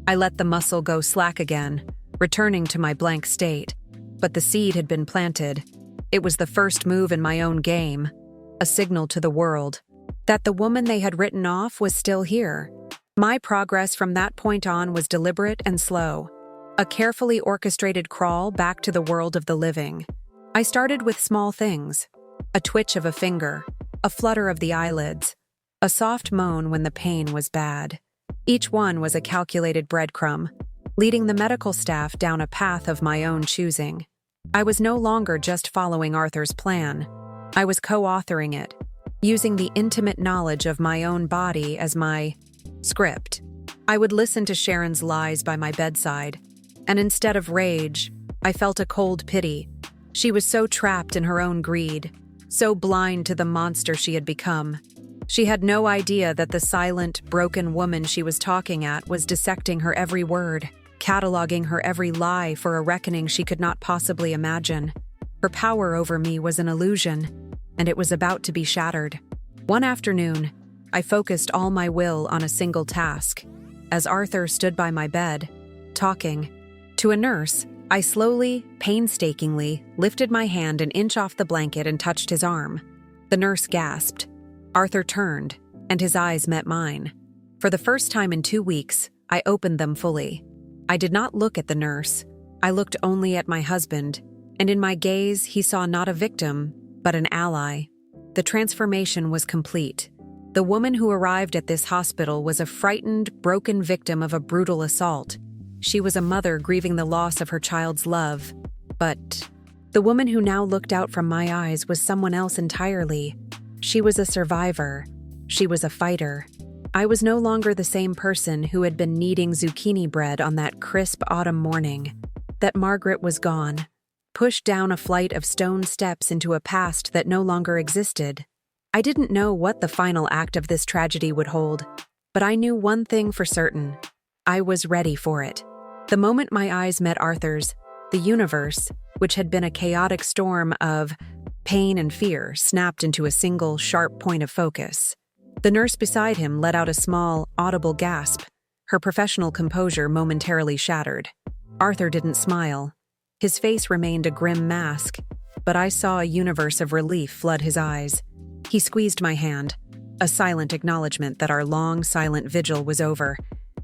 I let the muscle go slack again, returning to my blank state. But the seed had been planted. It was the first move in my own game, a signal to the world that the woman they had written off was still here. My progress from that point on was deliberate and slow, a carefully orchestrated crawl back to the world of the living. I started with small things, a twitch of a finger, a flutter of the eyelids, a soft moan when the pain was bad. Each one was a calculated breadcrumb, leading the medical staff down a path of my own choosing. I was no longer just following Arthur's plan. I was co-authoring it, using the intimate knowledge of my own body as my script. I would listen to Sharon's lies by my bedside, and instead of rage, I felt a cold pity. She was so trapped in her own greed, so blind to the monster she had become. She had no idea that the silent, broken woman she was talking at was dissecting her every word, cataloging her every lie for a reckoning she could not possibly imagine. Her power over me was an illusion, and it was about to be shattered. One afternoon, I focused all my will on a single task. As Arthur stood by my bed, talking to a nurse, I slowly, painstakingly lifted my hand an inch off the blanket and touched his arm. The nurse gasped. Arthur turned, and his eyes met mine. For the first time in 2 weeks, I opened them fully. I did not look at the nurse. I looked only at my husband, and in my gaze he saw not a victim, but an ally. The transformation was complete. The woman who arrived at this hospital was a frightened, broken victim of a brutal assault. She was a mother grieving the loss of her child's love. But the woman who now looked out from my eyes was someone else entirely. She was a survivor. She was a fighter. I was no longer the same person who had been kneading zucchini bread on that crisp autumn morning. That Margaret was gone, pushed down a flight of stone steps into a past that no longer existed. I didn't know what the final act of this tragedy would hold, but I knew one thing for certain. I was ready for it. The moment my eyes met Arthur's, the universe, which had been a chaotic storm of pain and fear, snapped into a single, sharp point of focus. The nurse beside him let out a small, audible gasp, her professional composure momentarily shattered. Arthur didn't smile. His face remained a grim mask, but I saw a universe of relief flood his eyes. He squeezed my hand, a silent acknowledgement that our long, silent vigil was over,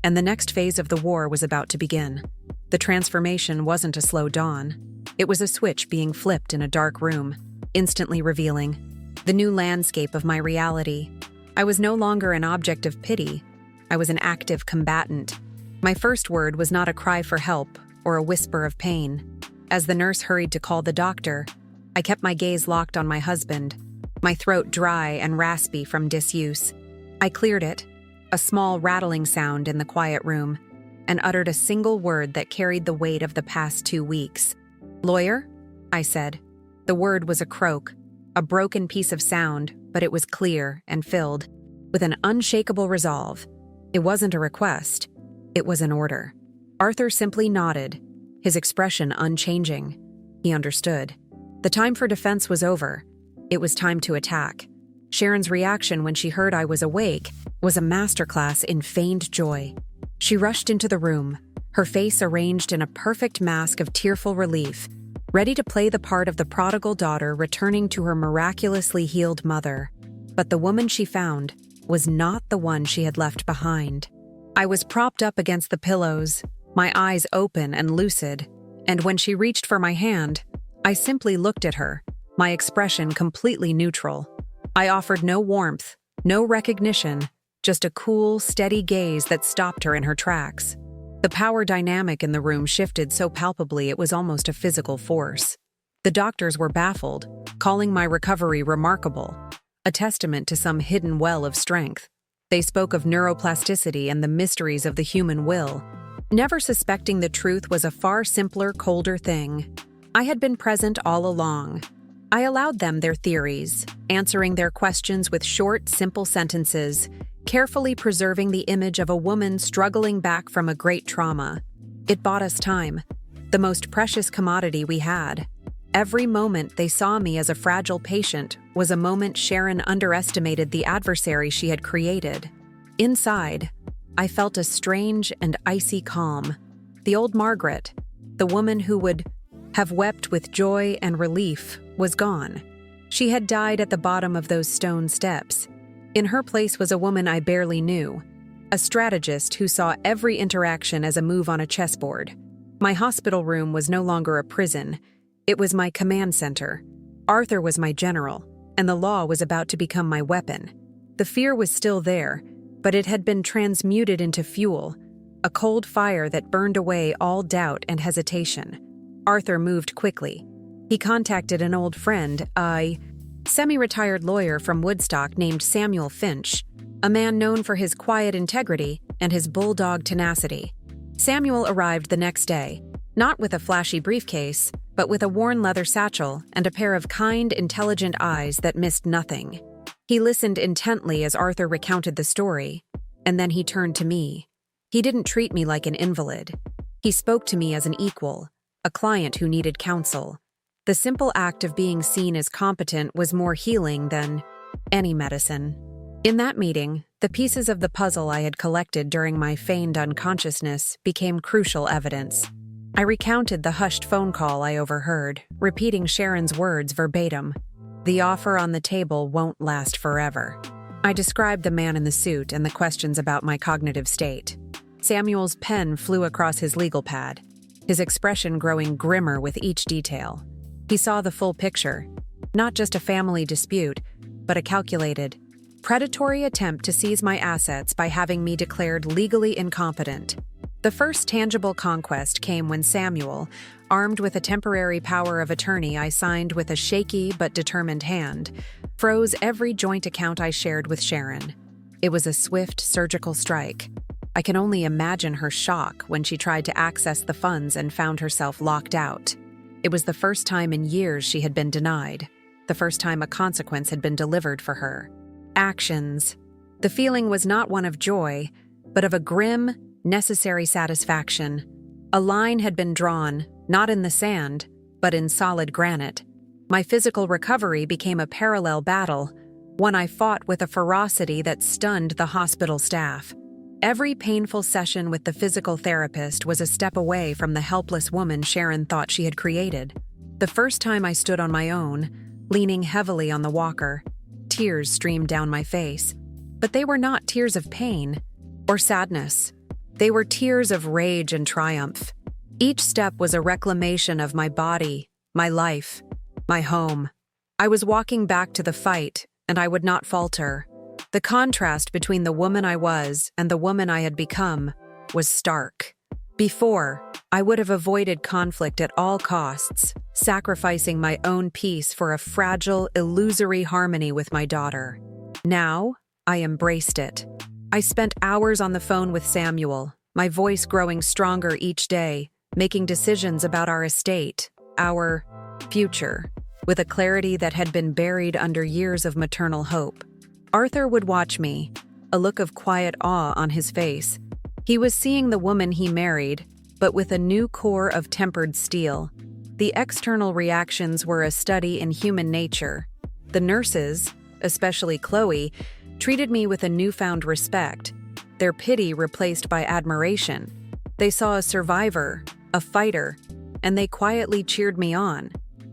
and the next phase of the war was about to begin. The transformation wasn't a slow dawn. It was a switch being flipped in a dark room, instantly revealing the new landscape of my reality. I was no longer an object of pity. I was an active combatant. My first word was not a cry for help or a whisper of pain. As the nurse hurried to call the doctor, I kept my gaze locked on my husband, my throat dry and raspy from disuse. I cleared it, a small rattling sound in the quiet room, and uttered a single word that carried the weight of the past 2 weeks. "Lawyer?" I said. The word was a croak, a broken piece of sound, but it was clear and filled with an unshakable resolve. It wasn't a request. It was an order. Arthur simply nodded, his expression unchanging. He understood. The time for defense was over. It was time to attack. Sharon's reaction when she heard I was awake was a masterclass in feigned joy. She rushed into the room, her face arranged in a perfect mask of tearful relief, ready to play the part of the prodigal daughter returning to her miraculously healed mother. But the woman she found was not the one she had left behind. I was propped up against the pillows, my eyes open and lucid, and when she reached for my hand, I simply looked at her, my expression completely neutral. I offered no warmth, no recognition, just a cool, steady gaze that stopped her in her tracks. The power dynamic in the room shifted so palpably it was almost a physical force. The doctors were baffled, calling my recovery remarkable, a testament to some hidden well of strength. They spoke of neuroplasticity and the mysteries of the human will, never suspecting the truth was a far simpler, colder thing. I had been present all along. I allowed them their theories, answering their questions with short, simple sentences, carefully preserving the image of a woman struggling back from a great trauma. It bought us time, the most precious commodity we had. Every moment they saw me as a fragile patient was a moment Sharon underestimated the adversary she had created. Inside, I felt a strange and icy calm. The old Margaret, the woman who would have wept with joy and relief, was gone. She had died at the bottom of those stone steps. In her place was a woman I barely knew, a strategist who saw every interaction as a move on a chessboard. My hospital room was no longer a prison. It was my command center. Arthur was my general, and the law was about to become my weapon. The fear was still there, but it had been transmuted into fuel, a cold fire that burned away all doubt and hesitation. Arthur moved quickly. He contacted an old friend, a semi-retired lawyer from Woodstock named Samuel Finch, a man known for his quiet integrity and his bulldog tenacity. Samuel arrived the next day, not with a flashy briefcase, but with a worn leather satchel and a pair of kind, intelligent eyes that missed nothing. He listened intently as Arthur recounted the story, and then he turned to me. He didn't treat me like an invalid. He spoke to me as an equal, a client who needed counsel. The simple act of being seen as competent was more healing than any medicine. In that meeting, the pieces of the puzzle I had collected during my feigned unconsciousness became crucial evidence. I recounted the hushed phone call I overheard, repeating Sharon's words verbatim. The offer on the table won't last forever. I described the man in the suit and the questions about my cognitive state. Samuel's pen flew across his legal pad, his expression growing grimmer with each detail. He saw the full picture, not just a family dispute, but a calculated, predatory attempt to seize my assets by having me declared legally incompetent. The first tangible conquest came when Samuel, armed with a temporary power of attorney I signed with a shaky but determined hand, froze every joint account I shared with Sharon. It was a swift, surgical strike. I can only imagine her shock when she tried to access the funds and found herself locked out. It was the first time in years she had been denied, the first time a consequence had been delivered for her. Actions. The feeling was not one of joy, but of a grim, necessary satisfaction. A line had been drawn, not in the sand, but in solid granite. My physical recovery became a parallel battle, one I fought with a ferocity that stunned the hospital staff. Every painful session with the physical therapist was a step away from the helpless woman Sharon thought she had created. The first time I stood on my own, leaning heavily on the walker, tears streamed down my face. But they were not tears of pain or sadness. They were tears of rage and triumph. Each step was a reclamation of my body, my life, my home. I was walking back to the fight, and I would not falter. The contrast between the woman I was and the woman I had become was stark. Before, I would have avoided conflict at all costs, sacrificing my own peace for a fragile, illusory harmony with my daughter. Now, I embraced it. I spent hours on the phone with Samuel, my voice growing stronger each day, making decisions about our estate, our future, with a clarity that had been buried under years of maternal hope. Arthur would watch me, a look of quiet awe on his face. He was seeing the woman he married, but with a new core of tempered steel. The external reactions were a study in human nature. The nurses, especially Chloe, treated me with a newfound respect, their pity replaced by admiration. They saw a survivor, a fighter, and they quietly cheered me on.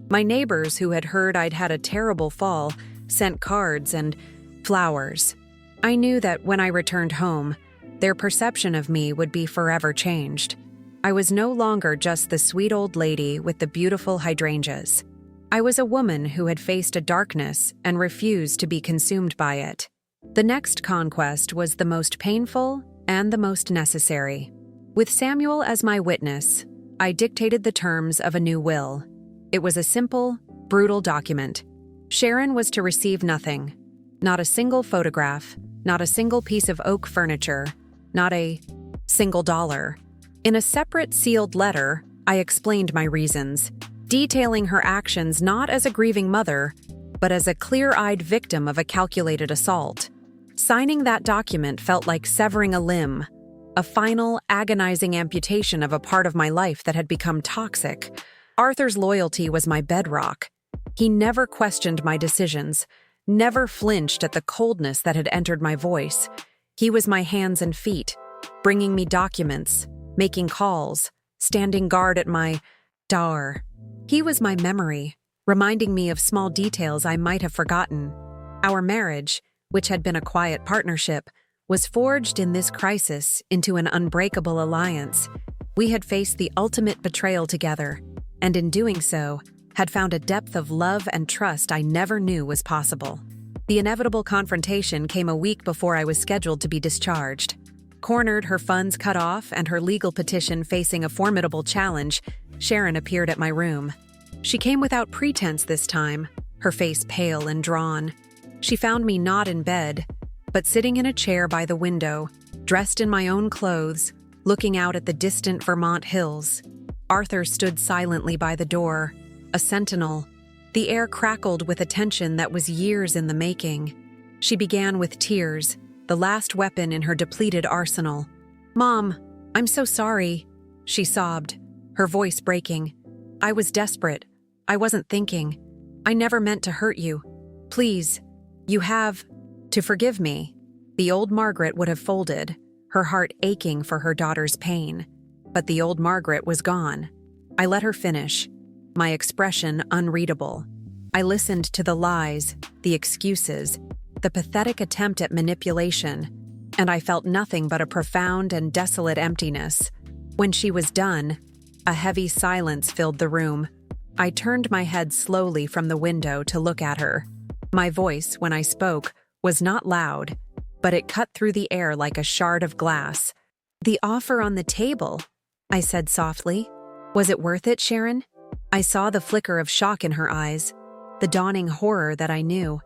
My neighbors, who had heard I'd had a terrible fall, sent cards and flowers. I knew that when I returned home, their perception of me would be forever changed. I was no longer just the sweet old lady with the beautiful hydrangeas. I was a woman who had faced a darkness and refused to be consumed by it. The next conquest was the most painful and the most necessary. With Samuel as my witness, I dictated the terms of a new will. It was a simple, brutal document. Sharon was to receive nothing. Not a single photograph, not a single piece of oak furniture, not a single dollar. In a separate sealed letter, I explained my reasons, detailing her actions not as a grieving mother, but as a clear-eyed victim of a calculated assault. Signing that document felt like severing a limb, a final, agonizing amputation of a part of my life that had become toxic. Arthur's loyalty was my bedrock. He never questioned my decisions, never flinched at the coldness that had entered my voice. He was my hands and feet, bringing me documents, making calls, standing guard at my door. He was my memory, reminding me of small details I might have forgotten. Our marriage, which had been a quiet partnership, was forged in this crisis into an unbreakable alliance. We had faced the ultimate betrayal together, and in doing so, had found a depth of love and trust I never knew was possible. The inevitable confrontation came a week before I was scheduled to be discharged. Cornered, her funds cut off, and her legal petition facing a formidable challenge, Sharon appeared at my room. She came without pretense this time, her face pale and drawn. She found me not in bed, but sitting in a chair by the window, dressed in my own clothes, looking out at the distant Vermont hills. Arthur stood silently by the door, a sentinel. The air crackled with a tension that was years in the making. She began with tears, the last weapon in her depleted arsenal. "Mom, I'm so sorry," she sobbed, her voice breaking. "I was desperate. I wasn't thinking. I never meant to hurt you. Please, you have to forgive me." The old Margaret would have folded, her heart aching for her daughter's pain. But the old Margaret was gone. I let her finish, my expression unreadable. I listened to the lies, the excuses, the pathetic attempt at manipulation, and I felt nothing but a profound and desolate emptiness. When she was done, a heavy silence filled the room. I turned my head slowly from the window to look at her. My voice, when I spoke, was not loud, but it cut through the air like a shard of glass. "The offer on the table," I said softly. "Was it worth it, Sharon?" I saw the flicker of shock in her eyes, the dawning horror that I knew.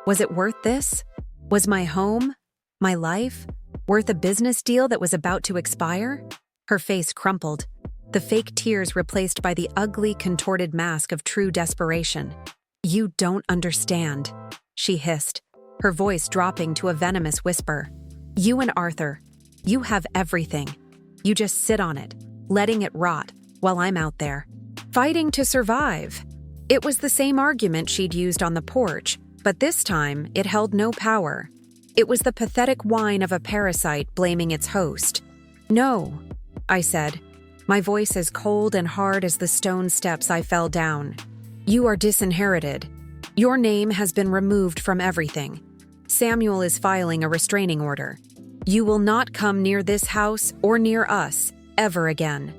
Was it worth this? Was my home, my life, worth a business deal that was about to expire? Her face crumpled, the fake tears replaced by the ugly, contorted mask of true desperation. "You don't understand," she hissed, her voice dropping to a venomous whisper. "You and Arthur, you have everything. You just sit on it. letting it rot while I'm out there, fighting to survive. It was the same argument she'd used on the porch, but this time it held no power. It was the pathetic whine of a parasite blaming its host. "No," I said, my voice as cold and hard as the stone steps I fell down. "You are disinherited. Your name has been removed from everything. Samuel is filing a restraining order. You will not come near this house or near us ever again.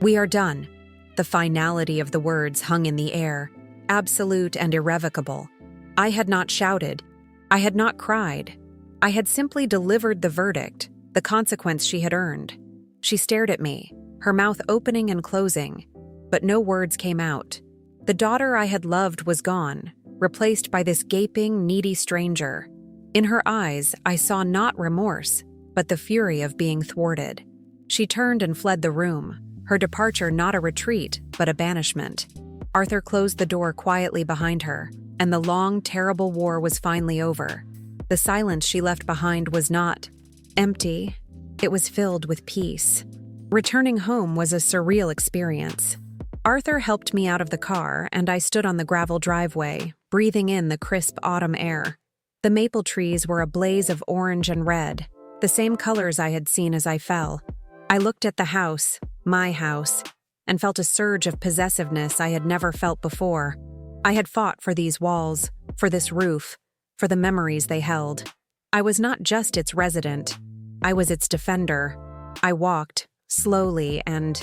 We are done." The finality of the words hung in the air, absolute and irrevocable. I had not shouted. I had not cried. I had simply delivered the verdict, the consequence she had earned. She stared at me, her mouth opening and closing, but no words came out. The daughter I had loved was gone, replaced by this gaping, needy stranger. In her eyes, I saw not remorse, but the fury of being thwarted. She turned and fled the room, her departure not a retreat, but a banishment. Arthur closed the door quietly behind her, and the long, terrible war was finally over. The silence she left behind was not empty, it was filled with peace. Returning home was a surreal experience. Arthur helped me out of the car, and I stood on the gravel driveway, breathing in the crisp autumn air. The maple trees were a blaze of orange and red, the same colors I had seen as I fell. I looked at the house, my house, and felt a surge of possessiveness I had never felt before. I had fought for these walls, for this roof, for the memories they held. I was not just its resident, I was its defender. I walked, slowly and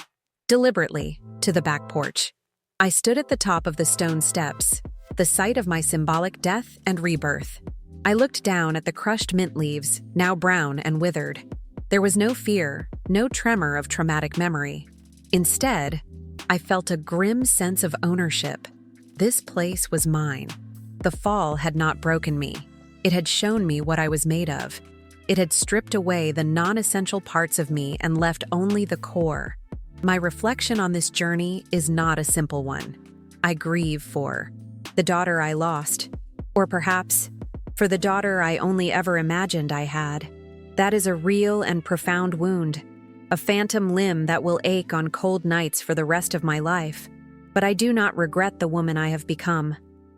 deliberately, to the back porch. I stood at the top of the stone steps, the site of my symbolic death and rebirth. I looked down at the crushed mint leaves, now brown and withered. There was no fear, no tremor of traumatic memory. Instead, I felt a grim sense of ownership. This place was mine. The fall had not broken me. It had shown me what I was made of. It had stripped away the non-essential parts of me and left only the core. My reflection on this journey is not a simple one. I grieve for the daughter I lost, or perhaps for the daughter I only ever imagined I had. That is a real and profound wound, a phantom limb that will ache on cold nights for the rest of my life. But I do not regret the woman I have become.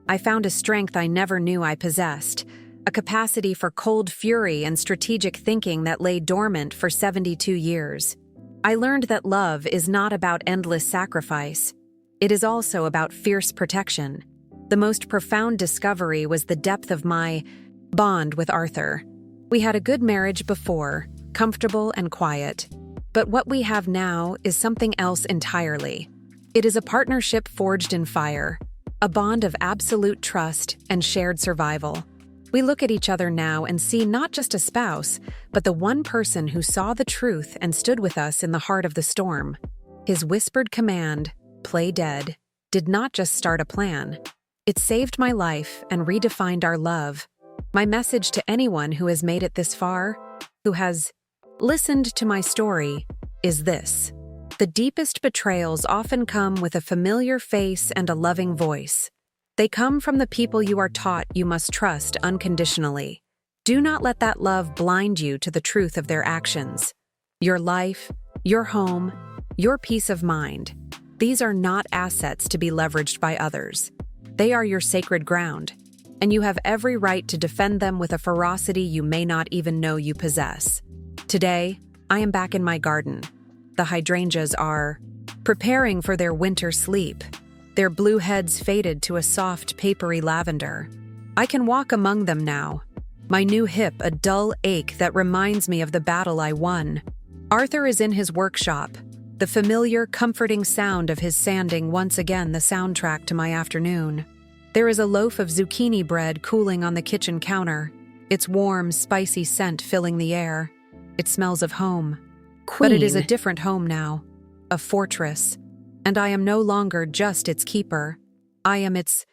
I found a strength I never knew I possessed, a capacity for cold fury and strategic thinking that lay dormant for 72 years. I learned that love is not about endless sacrifice. It is also about fierce protection. The most profound discovery was the depth of my bond with Arthur. We had a good marriage before, comfortable and quiet. But what we have now is something else entirely. It is a partnership forged in fire, a bond of absolute trust and shared survival. We look at each other now and see not just a spouse, but the one person who saw the truth and stood with us in the heart of the storm. His whispered command, "Play dead," did not just start a plan. It saved my life and redefined our love. My message to anyone who has made it this far, who has listened to my story, is this: the deepest betrayals often come with a familiar face and a loving voice. They come from the people you are taught you must trust unconditionally. Do not let that love blind you to the truth of their actions. Your life, your home, your peace of mind. These are not assets to be leveraged by others. They are your sacred ground, and you have every right to defend them with a ferocity you may not even know you possess. Today, I am back in my garden. The hydrangeas are preparing for their winter sleep. Their blue heads faded to a soft, papery lavender. I can walk among them now, my new hip a dull ache that reminds me of the battle I won. Arthur is in his workshop, the familiar, comforting sound of his sanding once again the soundtrack to my afternoon. There is a loaf of zucchini bread cooling on the kitchen counter, its warm, spicy scent filling the air. It smells of home. But it is a different home now, a fortress. And I am no longer just its keeper. I am its